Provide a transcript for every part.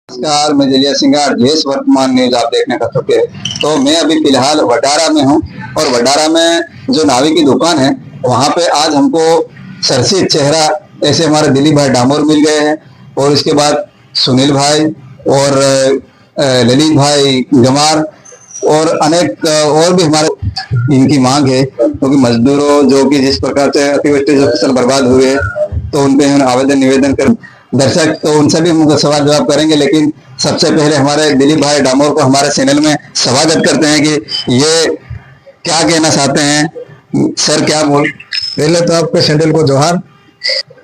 नमस्कार, मैं जलिया सिंगार देश वर्तमान न्यूज आप देखने का चुके। तो मैं अभी फिलहाल वडारा में हूँ और वडारा में जो नावी की दुकान है वहाँ पे आज हमको सरसी चेहरा ऐसे हमारे दिलीप भाई डामोर मिल गए हैं और इसके बाद सुनील भाई और ललित भाई गमार और अनेक और भी हमारे इनकी मांग है क्योंकि मजदूरों जो कि जिस प्रकार से अतिवृष्टि से फसल बर्बाद हुए हैं तो उन पे आवेदन निवेदन कर दर्शक तो उनसे भी हम सवाल जवाब करेंगे, लेकिन सबसे पहले हमारे दिलीप भाई डामोर को हमारे चैनल में स्वागत करते हैं कि ये क्या कहना चाहते हैं। सर क्या बोल, पहले तो आपके चैनल को जोहार।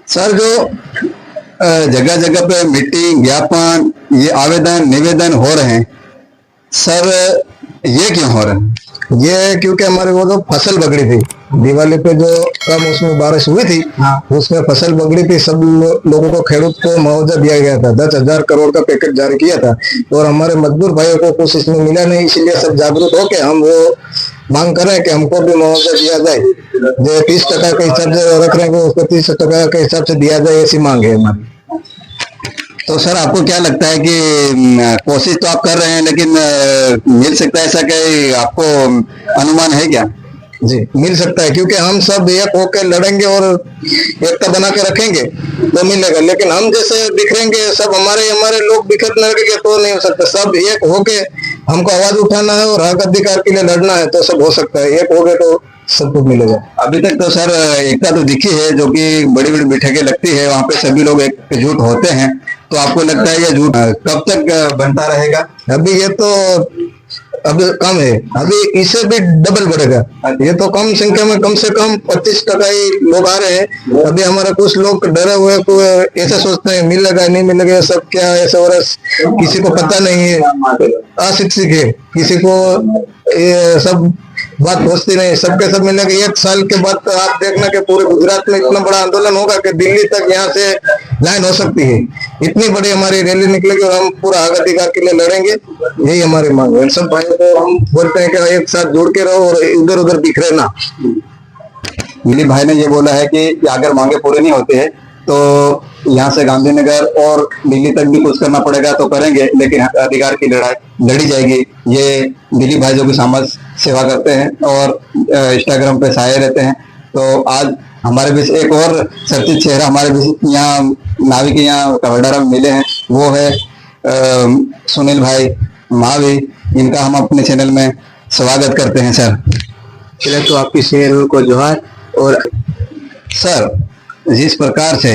सर जो जगह जगह पे मीटिंग ज्ञापन ये आवेदन निवेदन हो रहे हैं, सर ये क्यों हो रहे हैं? ये क्योंकि हमारे वो जो फसल बगड़ी थी दिवाली पे, जो कम उसमें बारिश हुई थी, उसमें फसल बगड़ी थी। सब लोगों को, खेडूत को मुआवजा दिया गया था, 10,000 करोड़ का पैकेज जारी किया था और हमारे मजदूर भाइयों को कुछ इसमें मिला नहीं। इसीलिए सब जागरूक होके हम वो मांग कर रहे हैं कि हमको भी मुआवजा दिया जाए। जो 30% के हिसाब से रख रहे हैं उसको 30% के हिसाब से दिया जाए, ऐसी मांग है हमारी। तो सर आपको क्या लगता है कि कोशिश तो आप कर रहे हैं लेकिन मिल सकता है ऐसा कि आपको अनुमान है क्या? जी मिल सकता है, क्योंकि हम सब एक होकर लड़ेंगे और एकता बना के रखेंगे तो मिलेगा। लेकिन हम जैसे बिखरेंगे, सब हमारे लोग बिखरने लगेंगे तो नहीं हो सकता। सब एक होके हमको आवाज उठाना है और हक अधिकार के लिए लड़ना है तो सब हो सकता है। एक हो गए तो सब कुछ मिलेगा। अभी तक तो सर एकता तो दिखी है, जो कि बड़ी बड़ी बैठकें लगती है वहाँ पे सभी लोग एकजुट होते हैं। तो आपको लगता है ये झूठ कब तक बनता रहेगा? अभी ये तो अभी कम है, अभी इससे भी डबल बढ़ेगा। ये तो कम संख्या में कम से कम 25% ही लोग आ रहे हैं। अभी हमारे कुछ लोग डरे हुए को ऐसा सोचते हैं मिलेगा नहीं मिलेगा, सब क्या ऐसा हो रहा है, किसी को पता नहीं है, अशिक्षित है, किसी को ये सब बात पहुंचती नहीं। सबके सब मिलेंगे। 1 साल के बाद तो आप देखना कि पूरे गुजरात में इतना बड़ा आंदोलन होगा कि दिल्ली तक यहाँ से लाइन हो सकती है। इतनी बड़ी हमारी रैली निकलेगी और हम पूरा हक अधिकार के लिए लड़ेंगे, यही हमारी मांग है। सब भाइयों को हम बोलते हैं कि एक साथ जुड़ के रहो और इधर उधर बिखरे ना। दिलीप भाई ने ये बोला है कि अगर मांगे पूरे नहीं होते हैं तो यहाँ से गांधीनगर और दिल्ली तक भी कुछ करना पड़ेगा तो करेंगे, लेकिन अधिकार की लड़ाई लड़ी जाएगी। ये दिलीप भाई जो कि समाज सेवा करते हैं और इंस्टाग्राम पे छाए रहते हैं। तो आज हमारे बीच एक और चर्चित चेहरा हमारे बीच यहाँ नावी के यहाँ वडारा में मिले हैं, वो है सुनील भाई मावी। इनका हम अपने चैनल में स्वागत करते हैं। सर पहले तो आपकी चैनल को जोहार। और सर जिस प्रकार से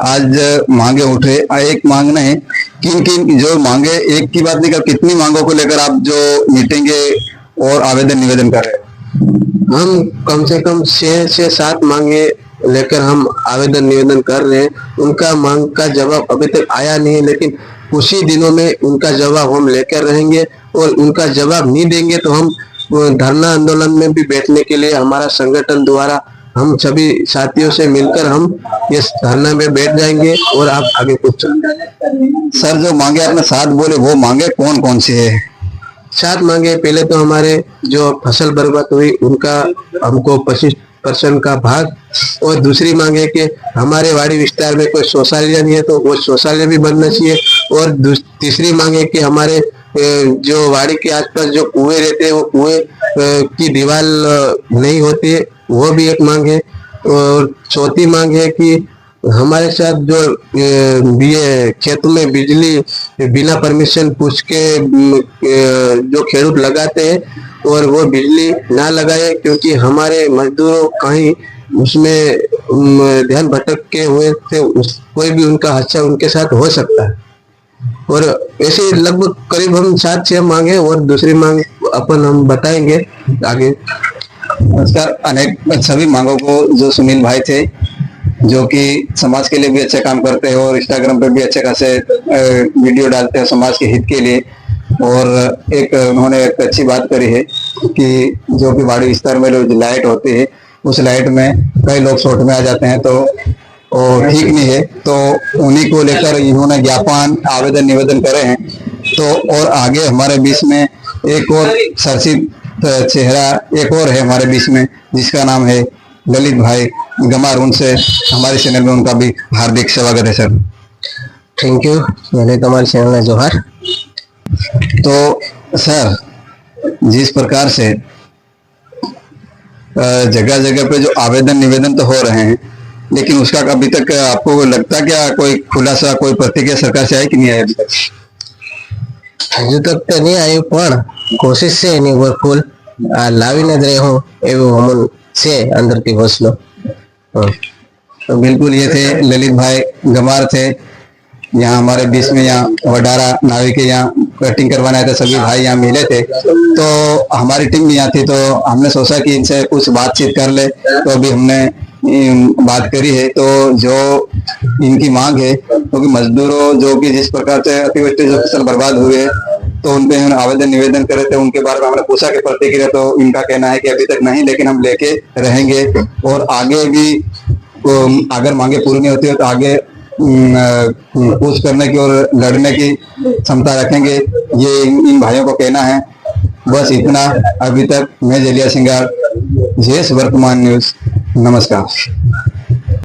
आज मांगे उठे, एक मांग नहीं, किन किन जो मांगे, एक की बात नहीं कर, कितनी मांगों को लेकर आप जो मीटिंगे और आवेदन निवेदन कर रहे हैं? हम कम से कम 6 से 7 मांगे लेकर हम आवेदन निवेदन कर रहे हैं। उनका मांग का जवाब अभी तक आया नहीं है, लेकिन कुछ ही दिनों में उनका जवाब हम लेकर रहेंगे। और उनका जवाब नहीं देंगे तो हम धरना आंदोलन में भी बैठने के लिए हमारा संगठन द्वारा हम सभी साथियों से मिलकर हम इस धरना में बैठ जाएंगे। और आप आगे कुछ सर जो मांगे आपने 7 बोले, वो मांगे कौन कौन सी है? 7 मांगे, पहले तो हमारे जो फसल बर्बाद हुई उनका हमको 25% का भाग। और दूसरी मांग है कि हमारे वाड़ी विस्तार में कोई शौचालय नहीं है तो वो शौचालय भी बनना चाहिए। और तीसरी मांग है कि हमारे जो वाड़ी के आसपास जो कुएं रहते हैं वो कुएं की दीवार नहीं होती है, वो भी एक मांग है। और चौथी मांग है कि हमारे साथ जो ये खेतों में बिजली बिना परमिशन पूछ के जो खेडूत लगाते हैं और वो बिजली ना लगाए, क्योंकि हमारे मजदूरों कहीं उसमें ध्यान भटक के हुए थे, कोई भी उनका हादसा उनके साथ हो सकता है। और ऐसे लगभग करीब हम 7-6 मांगे और दूसरी मांग अपन हम बताएंगे आगे। उसका अनेक सभी मांगों को जो सुनील भाई थे, जो कि समाज के लिए भी अच्छे काम करते हैं और इंस्टाग्राम पे भी अच्छे खासे वीडियो डालते हैं समाज के हित के लिए। और एक उन्होंने एक अच्छी बात करी है कि जो कि वाड़ी विस्तार में जो लाइट होती है उस लाइट में कई लोग शॉर्ट में आ जाते हैं तो और ठीक नहीं है, तो उन्हीं को लेकर इन्होंने ज्ञापन आवेदन निवेदन करे हैं। तो और आगे हमारे बीच में एक और चर्चित चेहरा एक और है हमारे बीच में, जिसका नाम है ललित भाई गमार। उनसे हमारे चैनल में उनका भी हार्दिक स्वागत है। सर थैंक यू मैंने तुम्हारी चैनल में जोहार। तो सर, जिस प्रकार से जगह जगह पे जो आवेदन निवेदन तो हो रहे हैं, लेकिन उसका अभी तक आपको लगता क्या कोई खुलासा, कोई प्रतिक्रिया सरकार से आई कि नहीं आई अभी तक? હજુ તક તો નહીં આવ્યું પણ કોશિશ છે એની ઉપર ફૂલ લાવીને જ રહું એવો અમન છે અંદરથી હોસલો। तो बिल्कुल ये थे ललित भाई गमार थे, यहाँ हमारे बीच में, यहाँ वडारा नावी के यहाँ कटिंग करवाने आए थे, सभी भाई यहाँ मिले थे। तो हमारी टीम भी यहाँ थी, तो हमने सोचा कि इनसे कुछ बातचीत कर ले। तो अभी हमने बात करी है। तो जो इनकी मांग है, क्योंकि मजदूरों जो कि जिस प्रकार से अतिवृष्टि जो फसल बर्बाद हुए है, तो उन पे हमने आवेदन निवेदन करे थे, उनके बारे में हमने पूछा कि प्रतिक्रिया, तो इनका कहना है कि अभी तक नहीं, लेकिन हम लेके रहेंगे और आगे भी अगर मांगे पूरी नहीं होती है तो आगे कुछ करने की और लड़ने की क्षमता रखेंगे, ये इन भाइयों को कहना है। बस इतना अभी तक। मैं जलिया सिंगार, जेएस वर्तमान न्यूज, नमस्कार।